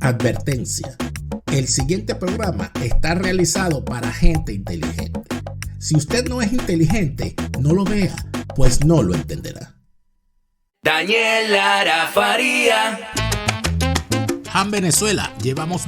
Advertencia. El siguiente programa está realizado para gente inteligente. Si usted no es inteligente, no lo vea, pues no lo entenderá. Daniel Lara Faría. Han Venezuela, llevamos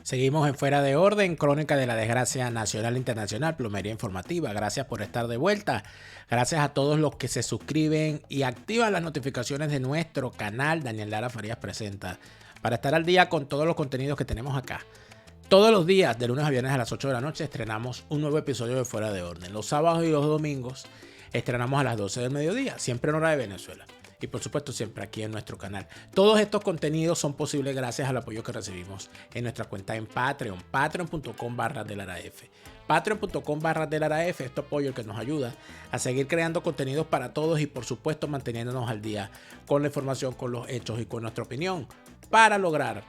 Seguimos en Fuera de Orden, crónica de la desgracia nacional e internacional, plomería informativa. Gracias por estar de vuelta. Gracias a todos los que se suscriben y activan las notificaciones de nuestro canal Daniel Lara Farías Presenta para estar al día con todos los contenidos que tenemos acá. Todos los días, de lunes a viernes a las 8 de la noche, estrenamos un nuevo episodio de Fuera de Orden. Los sábados y los domingos estrenamos a las 12 del mediodía, siempre en hora de Venezuela. Y por supuesto siempre aquí en nuestro canal. Todos estos contenidos son posibles gracias al apoyo que recibimos en nuestra cuenta en Patreon. Patreon.com/delaraf. Patreon.com/delaraf. Este apoyo el que nos ayuda a seguir creando contenidos para todos y por supuesto manteniéndonos al día con la información, con los hechos y con nuestra opinión para lograr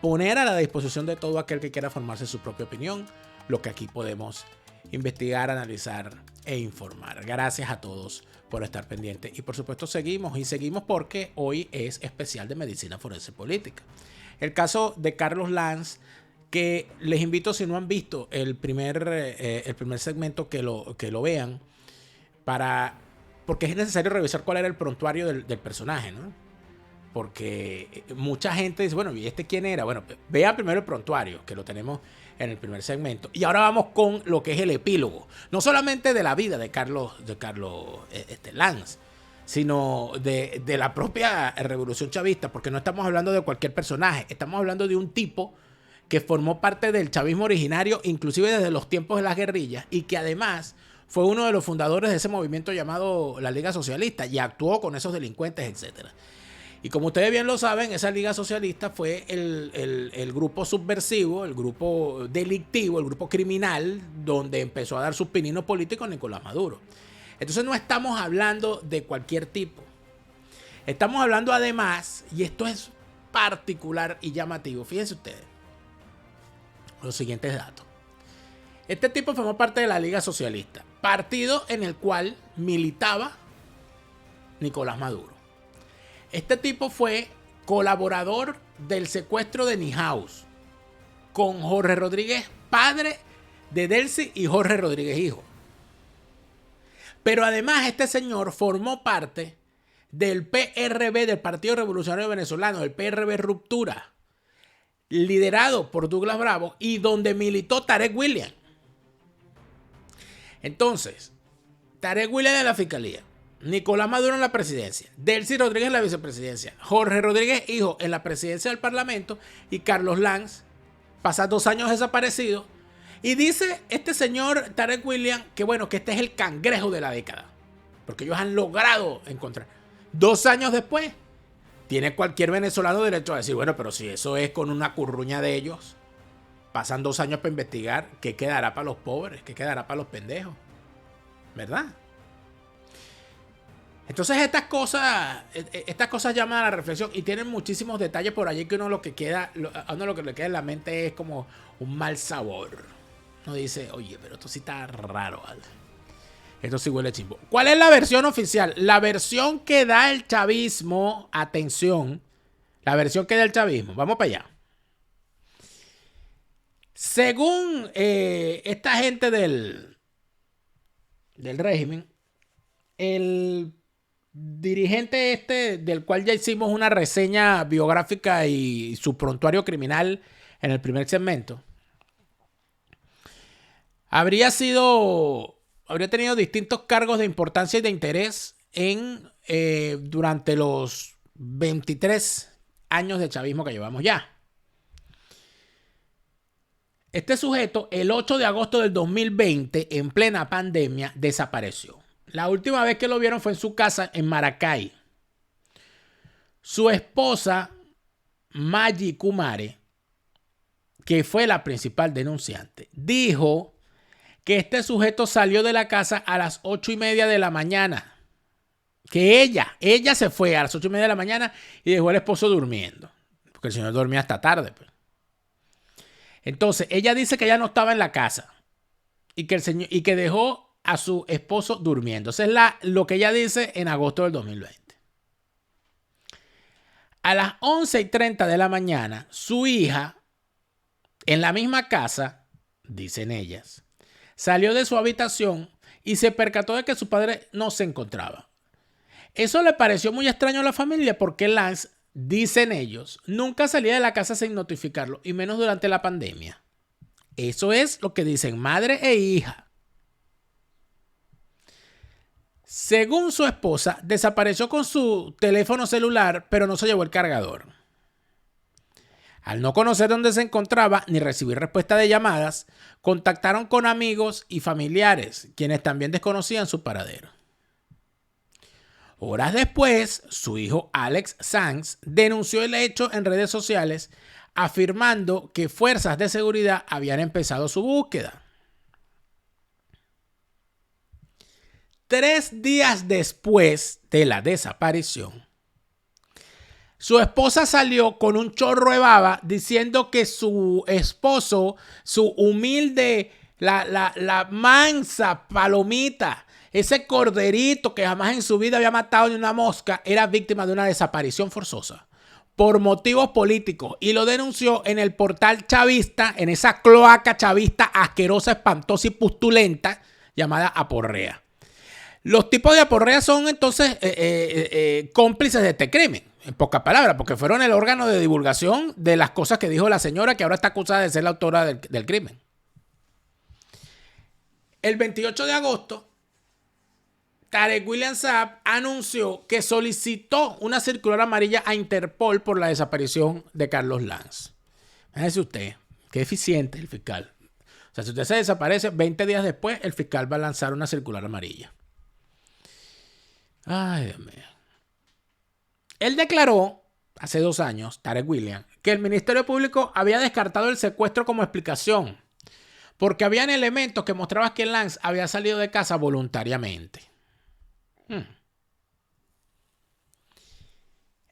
poner a la disposición de todo aquel que quiera formarse su propia opinión lo que aquí podemos investigar, analizar e informar. Gracias a todos por estar pendientes. Y por supuesto seguimos porque hoy es especial de medicina forense política. El caso de Carlos Lanz, que les invito, si no han visto el primer segmento, que lo vean, porque es necesario revisar cuál era el prontuario del personaje, ¿no? Porque mucha gente dice, bueno, ¿y este quién era? Bueno, vean primero el prontuario, que lo tenemos en el primer segmento. Y ahora vamos con lo que es el epílogo. No solamente de la vida de Carlos Lanz, sino de la propia revolución chavista, porque no estamos hablando de cualquier personaje. Estamos hablando de un tipo que formó parte del chavismo originario, inclusive desde los tiempos de las guerrillas, y que además fue uno de los fundadores de ese movimiento llamado la Liga Socialista, y actuó con esos delincuentes, etcétera. Y como ustedes bien lo saben, esa Liga Socialista fue el grupo subversivo, el grupo delictivo, el grupo criminal, donde empezó a dar sus pininos políticos Nicolás Maduro. Entonces no estamos hablando de cualquier tipo. Estamos hablando además, y esto es particular y llamativo, fíjense ustedes, los siguientes datos. Este tipo formó parte de la Liga Socialista, partido en el cual militaba Nicolás Maduro. Este tipo fue colaborador del secuestro de Nihaus con Jorge Rodríguez, padre de Delcy, y Jorge Rodríguez, hijo. Pero además este señor formó parte del PRV, del Partido Revolucionario Venezolano, del PRV Ruptura, liderado por Douglas Bravo y donde militó Tarek William. Entonces, Tarek William en la fiscalía, Nicolás Maduro en la presidencia, Delcy Rodríguez en la vicepresidencia, Jorge Rodríguez, hijo, en la presidencia del Parlamento, y Carlos Lanz pasa 2 años desaparecido. Y dice este señor Tarek William que bueno, que este es el cangrejo de la década, porque ellos han logrado encontrar. 2 años después, tiene cualquier venezolano derecho a decir, bueno, pero si eso es con una curruña de ellos, pasan 2 años para investigar, ¿qué quedará para los pobres? ¿Qué quedará para los pendejos? ¿Verdad? Entonces estas cosas llaman a la reflexión y tienen muchísimos detalles por allí que a uno lo que le queda en la mente es como un mal sabor. Uno dice, oye, pero esto sí está raro, ¿vale? Esto sí huele chimbo. ¿Cuál es la versión oficial? La versión que da el chavismo, atención, la versión que da el chavismo, vamos para allá. Según esta gente del régimen, el dirigente del cual ya hicimos una reseña biográfica y su prontuario criminal en el primer segmento, habría tenido distintos cargos de importancia y de interés durante los 23 años de chavismo que llevamos ya. Este sujeto, el 8 de agosto del 2020, en plena pandemia, desapareció. La última vez que lo vieron fue en su casa en Maracay. Su esposa, Maggie Kumare, que fue la principal denunciante, dijo que este sujeto salió de la casa a las 8:30 de la mañana. Que ella se fue a las 8:30 de la mañana y dejó al esposo durmiendo. Porque el señor dormía hasta tarde. Pues. Entonces, ella dice que ella no estaba en la casa y que dejó a su esposo durmiendo. Eso es lo que ella dice en agosto del 2020. A las 11:30 de la mañana, su hija, en la misma casa, dicen ellas, salió de su habitación y se percató de que su padre no se encontraba. Eso le pareció muy extraño a la familia porque Lance, dicen ellos, nunca salía de la casa sin notificarlo, y menos durante la pandemia. Eso es lo que dicen madre e hija. Según su esposa, desapareció con su teléfono celular, pero no se llevó el cargador. Al no conocer dónde se encontraba ni recibir respuesta de llamadas, contactaron con amigos y familiares, quienes también desconocían su paradero. Horas después, su hijo Alex Sanz denunció el hecho en redes sociales, afirmando que fuerzas de seguridad habían empezado su búsqueda. 3 días después de la desaparición, su esposa salió con un chorro de baba diciendo que su esposo, su humilde, la mansa palomita, ese corderito que jamás en su vida había matado ni una mosca, era víctima de una desaparición forzosa por motivos políticos, y lo denunció en el portal chavista, en esa cloaca chavista asquerosa, espantosa y pustulenta llamada Aporrea. Los tipos de Aporrea son entonces cómplices de este crimen, en pocas palabras, porque fueron el órgano de divulgación de las cosas que dijo la señora, que ahora está acusada de ser la autora del crimen. El 28 de agosto, Tarek William Saab anunció que solicitó una circular amarilla a Interpol por la desaparición de Carlos Lance. Fíjese usted, qué eficiente el fiscal. O sea, si usted se desaparece, 20 días después, el fiscal va a lanzar una circular amarilla. Ay, Dios mío. Él declaró, hace 2 años, Tarek William, que el Ministerio Público había descartado el secuestro como explicación, porque habían elementos que mostraban que Lance había salido de casa voluntariamente.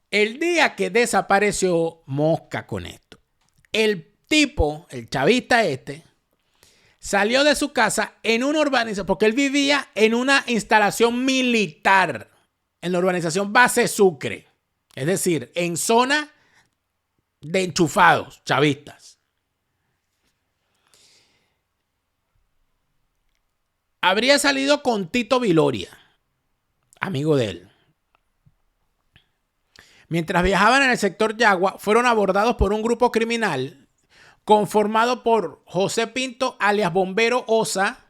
El día que desapareció, mosca con esto, el tipo, el chavista salió de su casa en una urbanización, porque él vivía en una instalación militar, en la urbanización Base Sucre, es decir, en zona de enchufados chavistas. Habría salido con Tito Viloria, amigo de él. Mientras viajaban en el sector Yagua, fueron abordados por un grupo criminal conformado por José Pinto, alias Bombero Osa,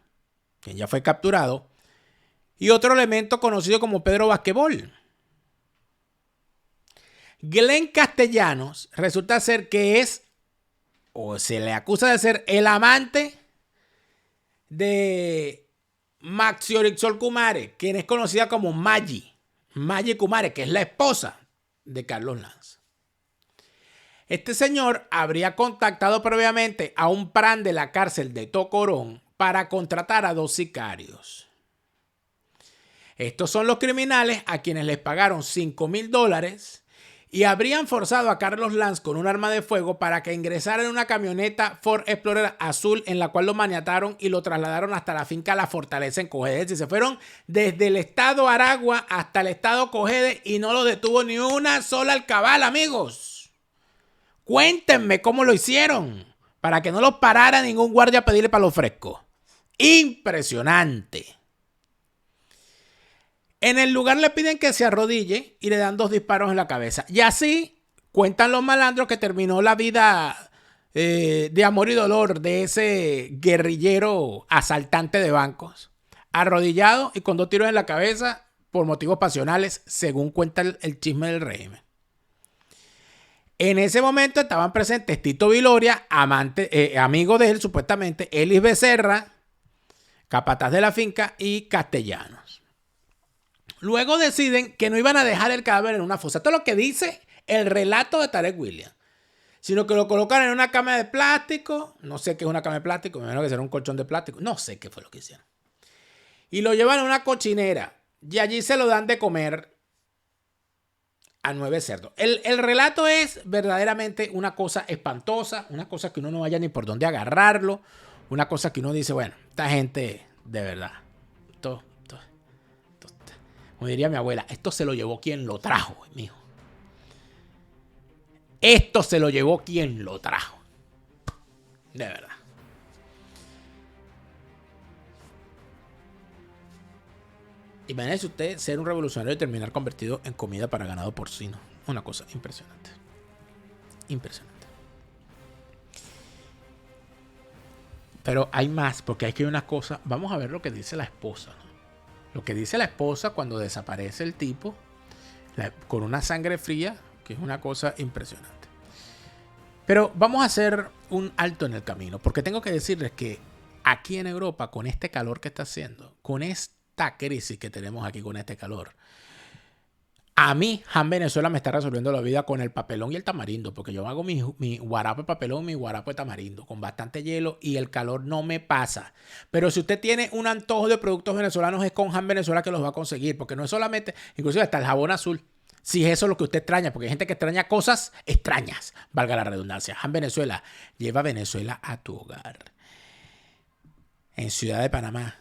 quien ya fue capturado, y otro elemento conocido como Pedro Basquetbol. Glenn Castellanos resulta ser que es, o se le acusa de ser, el amante de Maxiorixol Kumare, quien es conocida como Maggie Kumare, que es la esposa de Carlos Lance. Este señor habría contactado previamente a un PRAN de la cárcel de Tocorón para contratar a 2 sicarios. Estos son los criminales a quienes les pagaron $5,000 y habrían forzado a Carlos Lance con un arma de fuego para que ingresara en una camioneta Ford Explorer azul, en la cual lo maniataron y lo trasladaron hasta la finca La Fortaleza en Cojedes. Y se fueron desde el estado Aragua hasta el estado Cojedes y no lo detuvo ni una sola alcabala, amigos. Cuéntenme cómo lo hicieron para que no los parara ningún guardia a pedirle palo fresco. Impresionante. En el lugar le piden que se arrodille y le dan 2 disparos en la cabeza. Y así cuentan los malandros que terminó la vida de amor y dolor de ese guerrillero asaltante de bancos, arrodillado y con 2 tiros en la cabeza por motivos pasionales, según cuenta el chisme del régimen. En ese momento estaban presentes Tito Viloria, amigo de él supuestamente, Elis Becerra, capataz de la finca, y Castellanos. Luego deciden que no iban a dejar el cadáver en una fosa. Esto es lo que dice el relato de Tarek Williams. Sino que lo colocan en una cama de plástico. No sé qué es una cama de plástico. Me imagino que será un colchón de plástico. No sé qué fue lo que hicieron. Y lo llevan a una cochinera. Y allí se lo dan de comer a 9 cerdos. El relato es verdaderamente una cosa espantosa. Una cosa que uno no vaya ni por dónde agarrarlo. Una cosa que uno dice, bueno, esta gente, de verdad. Como diría mi abuela, esto se lo llevó quien lo trajo, mijo. Esto se lo llevó quien lo trajo. De verdad. Imagínese usted ser un revolucionario y terminar convertido en comida para ganado porcino. Una cosa impresionante. Impresionante. Pero hay más, porque hay que ver una cosa. Vamos a ver lo que dice la esposa, ¿no? Lo que dice la esposa cuando desaparece el tipo con una sangre fría, que es una cosa impresionante. Pero vamos a hacer un alto en el camino, porque tengo que decirles que aquí en Europa, con este calor que está haciendo, con esta crisis que tenemos aquí con este calor, a mí, Han Venezuela me está resolviendo la vida con el papelón y el tamarindo, porque yo hago mi guarapo de papelón, mi guarapo de tamarindo, con bastante hielo y el calor no me pasa. Pero si usted tiene un antojo de productos venezolanos, es con Han Venezuela que los va a conseguir, porque no es solamente, inclusive hasta el jabón azul. Si es eso lo que usted extraña, porque hay gente que extraña cosas extrañas, valga la redundancia. Han Venezuela, lleva Venezuela a tu hogar. En Ciudad de Panamá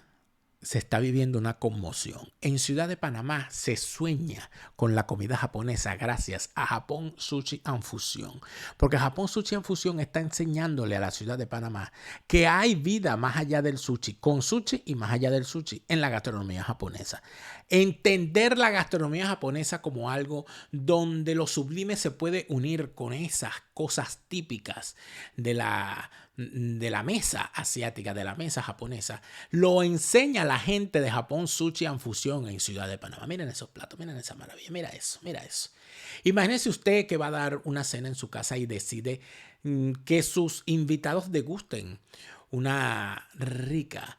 se está viviendo una conmoción. En Ciudad de Panamá se sueña con la comida japonesa gracias a Japón Sushi and Fusion. Porque Japón Sushi and Fusion está enseñándole a la Ciudad de Panamá que hay vida más allá del sushi, con sushi y más allá del sushi en la gastronomía japonesa. Entender la gastronomía japonesa como algo donde lo sublime se puede unir con esas cosas típicas de la mesa asiática, de la mesa japonesa, lo enseña la gente de Japón Sushi and Fusion en Ciudad de Panamá. Miren esos platos, miren esa maravilla, mira eso, mira eso. Imagínese usted que va a dar una cena en su casa y decide que sus invitados degusten una rica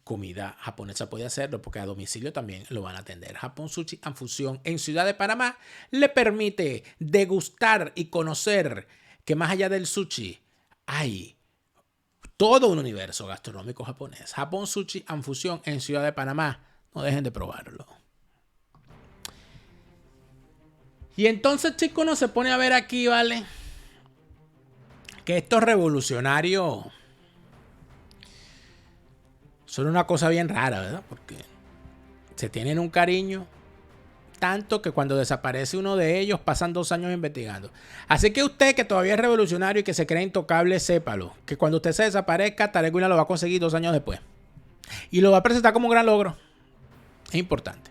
comida japonesa. Puede hacerlo porque a domicilio también lo van a atender. Japón Sushi and Fusion en Ciudad de Panamá le permite degustar y conocer que más allá del sushi hay todo un universo gastronómico japonés. Japón Sushi and Fusion en Ciudad de Panamá. No dejen de probarlo. Y entonces, chicos, uno se pone a ver aquí, ¿vale? Que estos revolucionarios son una cosa bien rara, ¿verdad? Porque se tienen un cariño tanto que cuando desaparece uno de ellos pasan 2 años investigando. Así que usted que todavía es revolucionario y que se cree intocable, sépalo, que cuando usted se desaparezca, Tarek Williams lo va a conseguir 2 años después. Y lo va a presentar como un gran logro. Es importante.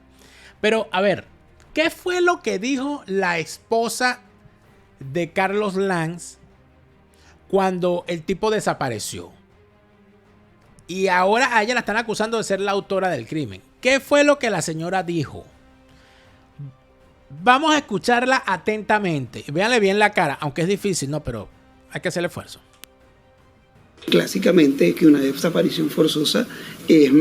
Pero, a ver, ¿qué fue lo que dijo la esposa de Carlos Lanz cuando el tipo desapareció? Y ahora a ella la están acusando de ser la autora del crimen. ¿Qué fue lo que la señora dijo? Vamos a escucharla atentamente. Véanle bien la cara, aunque es difícil, no, pero hay que hacer el esfuerzo. Clásicamente que una desaparición forzosa es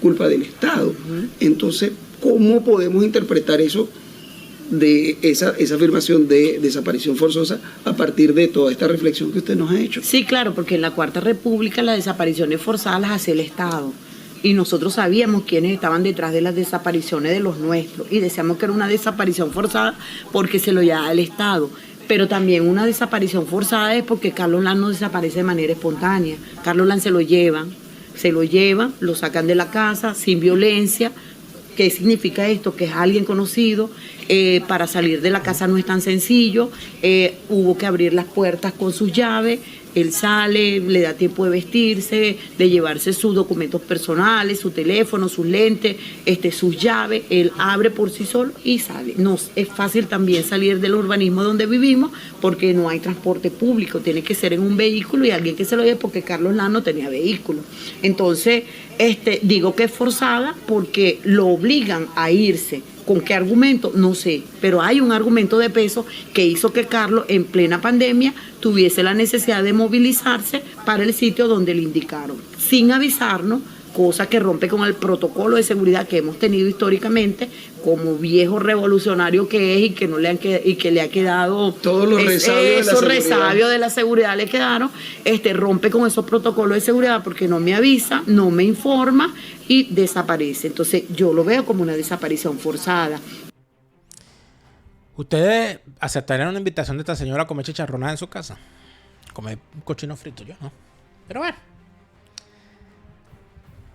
culpa del Estado. Entonces, ¿cómo podemos interpretar eso de esa afirmación de desaparición forzosa a partir de toda esta reflexión que usted nos ha hecho? Sí, claro, porque en la Cuarta República las desapariciones forzadas las hacía el Estado. Y nosotros sabíamos quiénes estaban detrás de las desapariciones de los nuestros. Y decíamos que era una desaparición forzada porque se lo llevaba el Estado. Pero también una desaparición forzada es porque Carlos Lanz no desaparece de manera espontánea. Carlos Lanz se lo llevan, lo sacan de la casa sin violencia. ¿Qué significa esto? Que es alguien conocido. Para salir de la casa no es tan sencillo. Hubo que abrir las puertas con sus llaves. Él sale, le da tiempo de vestirse, de llevarse sus documentos personales, su teléfono, sus lentes, sus llaves. Él abre por sí solo y sale. No es fácil también salir del urbanismo donde vivimos porque no hay transporte público. Tiene que ser en un vehículo y alguien que se lo lleve porque Carlos Lanz no tenía vehículo. Entonces, digo que es forzada porque lo obligan a irse. ¿Con qué argumento? No sé, pero hay un argumento de peso que hizo que Carlos en plena pandemia tuviese la necesidad de movilizarse para el sitio donde le indicaron, sin avisarnos, cosa que rompe con el protocolo de seguridad que hemos tenido históricamente, como viejo revolucionario que es y que no le han y que le ha quedado todos los resabios de la seguridad le quedaron, rompe con esos protocolos de seguridad porque no me avisa, no me informa y desaparece. Entonces yo lo veo como una desaparición forzada. ¿Ustedes aceptarían una invitación de esta señora a comer chicharronada en su casa? Comer cochino frito, yo no. Pero bueno,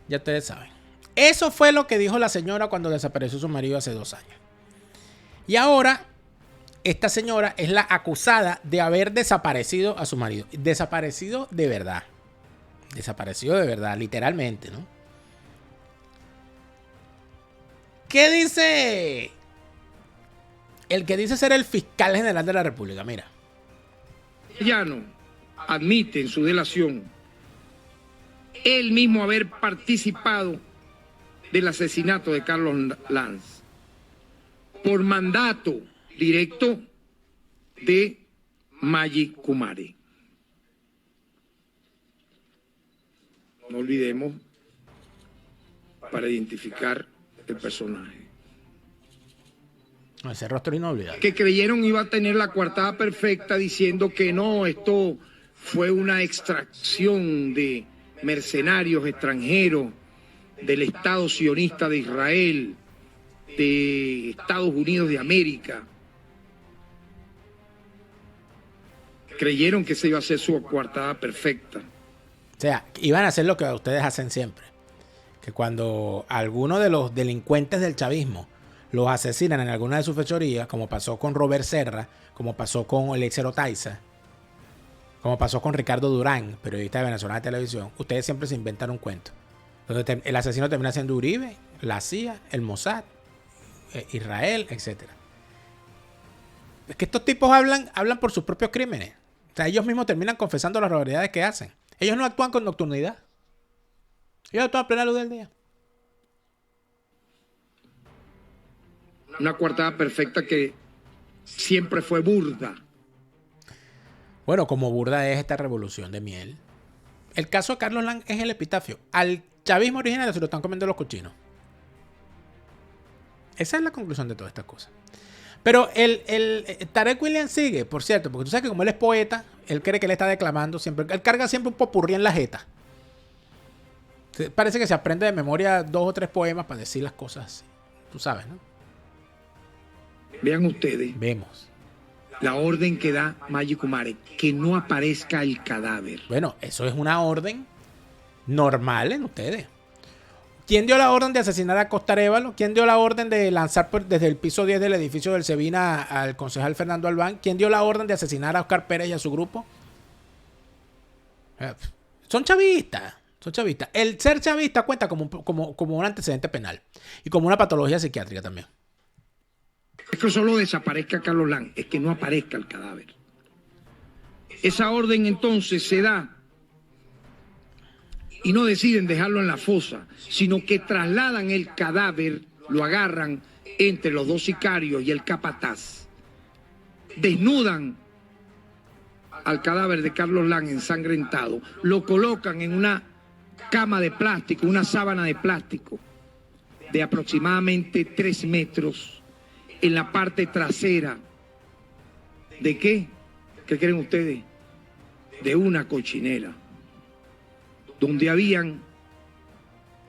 ya ustedes saben. Eso fue lo que dijo la señora cuando desapareció su marido hace 2 años. Y ahora, esta señora es la acusada de haber desaparecido a su marido. Desaparecido de verdad. Desaparecido de verdad, literalmente, ¿no? ¿Qué dice el que dice ser el fiscal general de la República? Mira. Llano admite en su delación él mismo haber participado del asesinato de Carlos Lanz por mandato directo de Maggie Kumare. No olvidemos para identificar el personaje. Ese rostro inolvidable. Que creyeron iba a tener la coartada perfecta diciendo que no, esto fue una extracción de mercenarios extranjeros del Estado sionista de Israel, de Estados Unidos de América. Creyeron que esa iba a ser su coartada perfecta. O sea, iban a hacer lo que ustedes hacen siempre. Que cuando alguno de los delincuentes del chavismo los asesinan en alguna de sus fechorías, como pasó con Robert Serra, como pasó con Eliezer Otaiza, como pasó con Ricardo Durán, periodista de Venezolana de Televisión, ustedes siempre se inventan un cuento. Entonces el asesino termina siendo Uribe, la CIA, el Mossad, Israel, etc. Es que estos tipos hablan por sus propios crímenes. O sea, ellos mismos terminan confesando las barbaridades que hacen. Ellos no actúan con nocturnidad. Ellos actúan a plena luz del día. Una coartada perfecta que siempre fue burda. Bueno, como burda es esta revolución de miel. El caso de Carlos Lanz es el epitafio. Al chavismo original se lo están comiendo los cochinos. Esa es la conclusión de todas estas cosas. Pero el Tarek Williams sigue, por cierto, porque tú sabes que como él es poeta, él cree que él está declamando siempre. Él carga siempre un popurrí en la jeta. Parece que se aprende de memoria 2 o 3 poemas para decir las cosas así. Tú sabes, ¿no? Vean ustedes. Vemos. La orden que da Maggie Kumare, que no aparezca el cadáver. Bueno, eso es una orden normal en ustedes. ¿Quién dio la orden de asesinar a Costa Arévalo? ¿Quién dio la orden de lanzar desde el piso 10 del edificio del Sevina al concejal Fernando Albán? ¿Quién dio la orden de asesinar a Oscar Pérez y a su grupo? Son chavistas. Son chavistas. El ser chavista cuenta como un antecedente penal y como una patología psiquiátrica también. Es que solo desaparezca Carlos Lanz, es que no aparezca el cadáver. Esa orden entonces se da y no deciden dejarlo en la fosa, sino que trasladan el cadáver, lo agarran entre los 2 sicarios y el capataz. Desnudan al cadáver de Carlos Lanz ensangrentado, lo colocan en una cama de plástico, una sábana de plástico de aproximadamente 3 metros en la parte trasera. ¿De qué? ¿Qué creen ustedes? De una cochinera, donde habían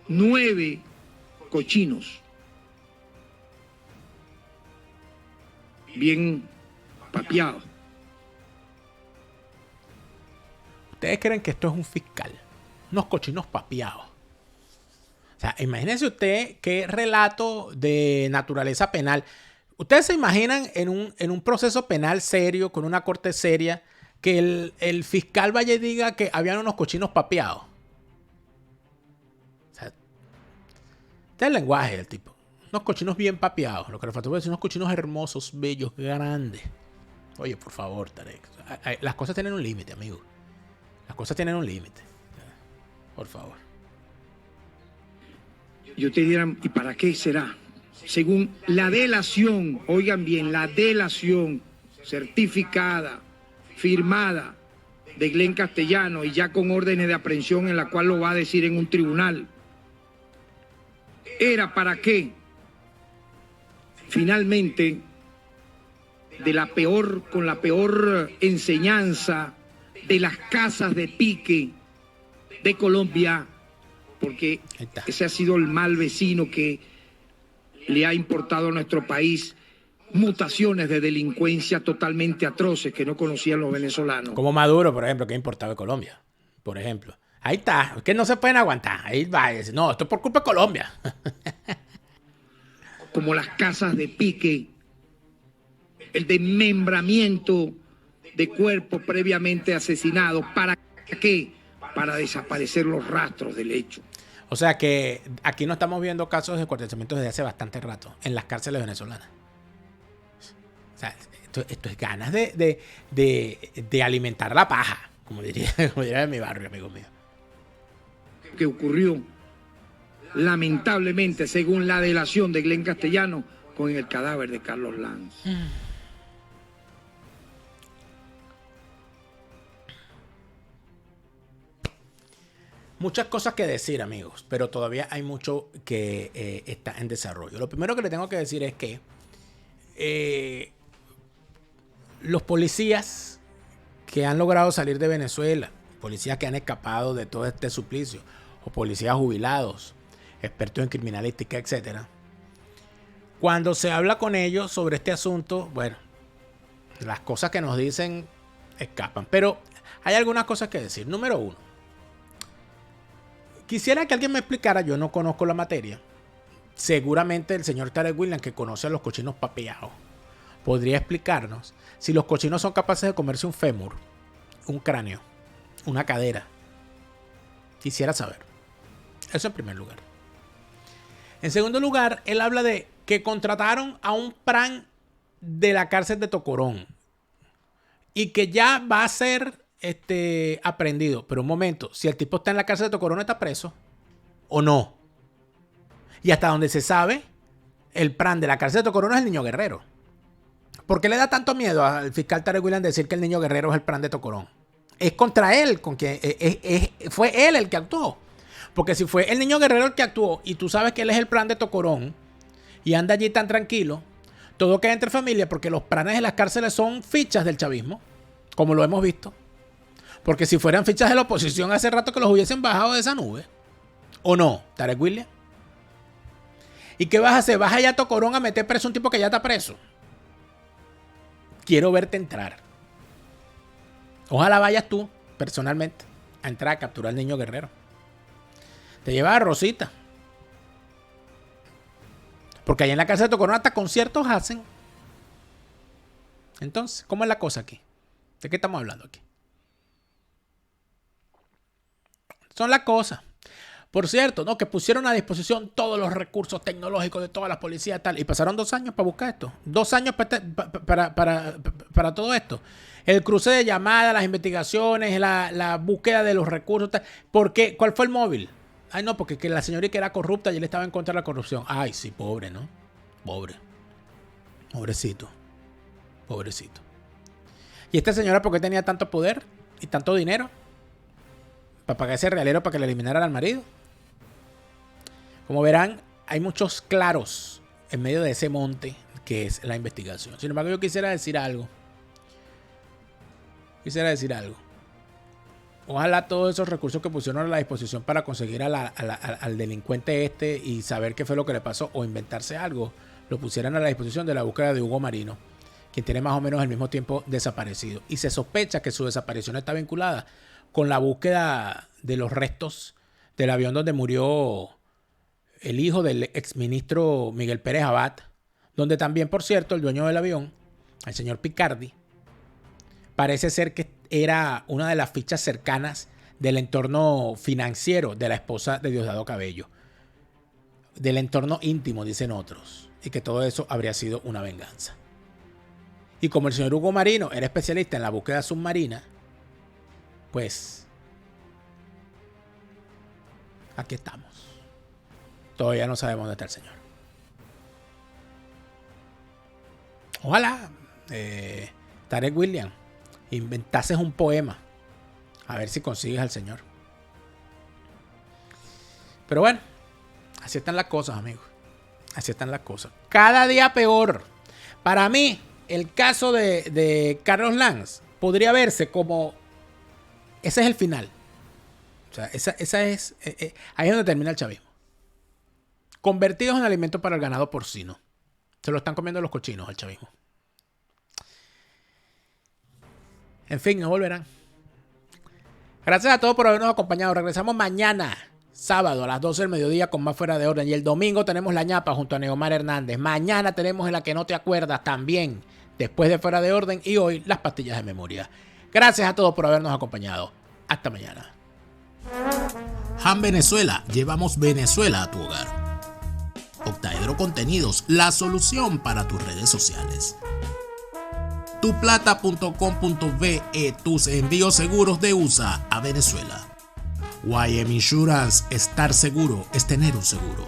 9 cochinos, bien papeados. ¿Ustedes creen que esto es un fiscal? Unos cochinos papeados. O sea, imagínense usted qué relato de naturaleza penal. ¿Ustedes se imaginan en un proceso penal serio, con una corte seria, que el fiscal vaya y diga que habían unos cochinos papeados? O sea, este es el lenguaje del tipo. Unos cochinos bien papeados. Lo que le faltó es unos cochinos hermosos, bellos, grandes. Oye, por favor, Tarek. Las cosas tienen un límite, amigo. Las cosas tienen un límite. Por favor. Y ustedes dirán, ¿y para qué será? según la delación, oigan bien, la delación certificada, firmada de Glenn Castellano y ya con órdenes de aprehensión en la cual lo va a decir en un tribunal, era para que finalmente con la peor enseñanza de las casas de pique de Colombia, porque ese ha sido el mal vecino que le ha importado a nuestro país mutaciones de delincuencia totalmente atroces que no conocían los venezolanos. Como Maduro, por ejemplo, que ha importado de Colombia, por ejemplo. Ahí está, es que no se pueden aguantar. Ahí va, no, esto es por culpa de Colombia. Como las casas de pique, el desmembramiento de cuerpos previamente asesinados. ¿Para qué? Para desaparecer los rastros del hecho. O sea que aquí no estamos viendo casos de descuartizamiento desde hace bastante rato en las cárceles venezolanas. O sea, esto es ganas de alimentar la paja, como diría en mi barrio, amigo mío. Que ocurrió, lamentablemente, según la delación de Glenn Castellano, con el cadáver de Carlos Lanz. Muchas cosas que decir, amigos, pero todavía hay mucho que está en desarrollo. Lo primero que le tengo que decir es que los policías que han logrado salir de Venezuela, policías que han escapado de todo este suplicio, o policías jubilados, expertos en criminalística, etc. Cuando se habla con ellos sobre este asunto, bueno, las cosas que nos dicen escapan. Pero hay algunas cosas que decir. Número uno, quisiera que alguien me explicara, yo no conozco la materia. Seguramente el señor Tarek William, que conoce a los cochinos papeados, podría explicarnos si los cochinos son capaces de comerse un fémur, un cráneo, una cadera. Quisiera saber. Eso en primer lugar. En segundo lugar, él habla de que contrataron a un PRAN de la cárcel de Tocorón y que ya va a ser aprehendido. Pero un momento, si el tipo está en la cárcel de Tocorón, ¿está preso o no? Y hasta donde se sabe, el PRAN de la cárcel de Tocorón es el Niño Guerrero. ¿Por qué le da tanto miedo al fiscal Tarek William decir que el Niño Guerrero es el PRAN de Tocorón? Es contra él, fue él el que actuó. Porque si fue el Niño Guerrero el que actuó y tú sabes que él es el PRAN de Tocorón y anda allí tan tranquilo, todo queda entre familia, porque los PRANes de las cárceles son fichas del chavismo, como lo hemos visto. Porque si fueran fichas de la oposición, hace rato que los hubiesen bajado de esa nube. ¿O no, Tarek William? ¿Y qué vas a hacer? ¿Vas allá a Tocorón a meter preso a un tipo que ya está preso? Quiero verte entrar. Ojalá vayas tú, personalmente, a entrar a capturar al Niño Guerrero. Te llevas a Rosita. Porque allá en la cárcel de Tocorón hasta conciertos hacen. Entonces, ¿cómo es la cosa aquí? ¿De qué estamos hablando aquí? Son las cosas. Por cierto, ¿no? Que pusieron a disposición todos los recursos tecnológicos de todas las policías y tal. Y pasaron 2 años para buscar esto. 2 años para todo esto. El cruce de llamadas, las investigaciones, la búsqueda de los recursos. Tal. ¿Por qué? ¿Cuál fue el móvil? Ay, no, porque que la señorita era corrupta y él estaba en contra de la corrupción. Ay, sí, pobre, ¿no? Pobre. Pobrecito. Pobrecito. ¿Y esta señora por qué tenía tanto poder y tanto dinero? Para pagar ese realero para que le eliminaran al marido. Como verán, hay muchos claros en medio de ese monte que es la investigación. Sin embargo, yo quisiera decir algo. Ojalá todos esos recursos que pusieron a la disposición para conseguir al delincuente y saber qué fue lo que le pasó o inventarse algo, lo pusieran a la disposición de la búsqueda de Hugo Marino, quien tiene más o menos al mismo tiempo desaparecido. Y se sospecha que su desaparición está vinculada con la búsqueda de los restos del avión donde murió el hijo del exministro Miguel Pérez Abad, donde también, por cierto, el dueño del avión, el señor Picardi, parece ser que era una de las fichas cercanas del entorno financiero de la esposa de Diosdado Cabello. Del entorno íntimo, dicen otros. Y que todo eso habría sido una venganza. Y como el señor Hugo Marino era especialista en la búsqueda submarina, pues aquí estamos. Todavía no sabemos dónde está el señor. Ojalá, Tarek William, inventases un poema. A ver si consigues al señor. Pero bueno, así están las cosas, amigos. Así están las cosas. Cada día peor. Para mí, el caso de Carlos Lanz podría verse como... Ese es el final. O sea, esa es... ahí es donde termina el chavismo. Convertidos en alimento para el ganado porcino. Se lo están comiendo los cochinos al chavismo. En fin, no volverán. Gracias a todos por habernos acompañado. Regresamos mañana, sábado, a las 12 del mediodía con más Fuera de Orden. Y el domingo tenemos La Ñapa junto a Neomar Hernández. Mañana tenemos En la que no te acuerdas también, después de Fuera de Orden. Y hoy, las pastillas de memoria. Gracias a todos por habernos acompañado. Hasta mañana. Han Venezuela, llevamos Venezuela a tu hogar. Octaedro Contenidos, la solución para tus redes sociales. Tuplata.com.be, tus envíos seguros de USA a Venezuela. YM Insurance, estar seguro es tener un seguro.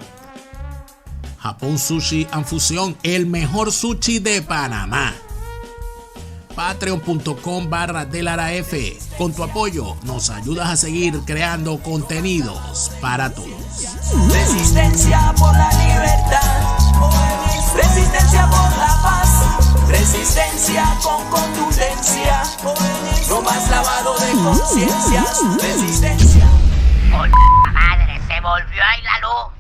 Japón Sushi and Fusión, el mejor sushi de Panamá. Patreon.com/DeLaraF. Con tu apoyo nos ayudas a seguir creando contenidos para todos. Resistencia por la libertad, resistencia por la paz, resistencia con contundencia, no más lavado de conciencias, resistencia. ¡Madre! Se volvió a ir la luz.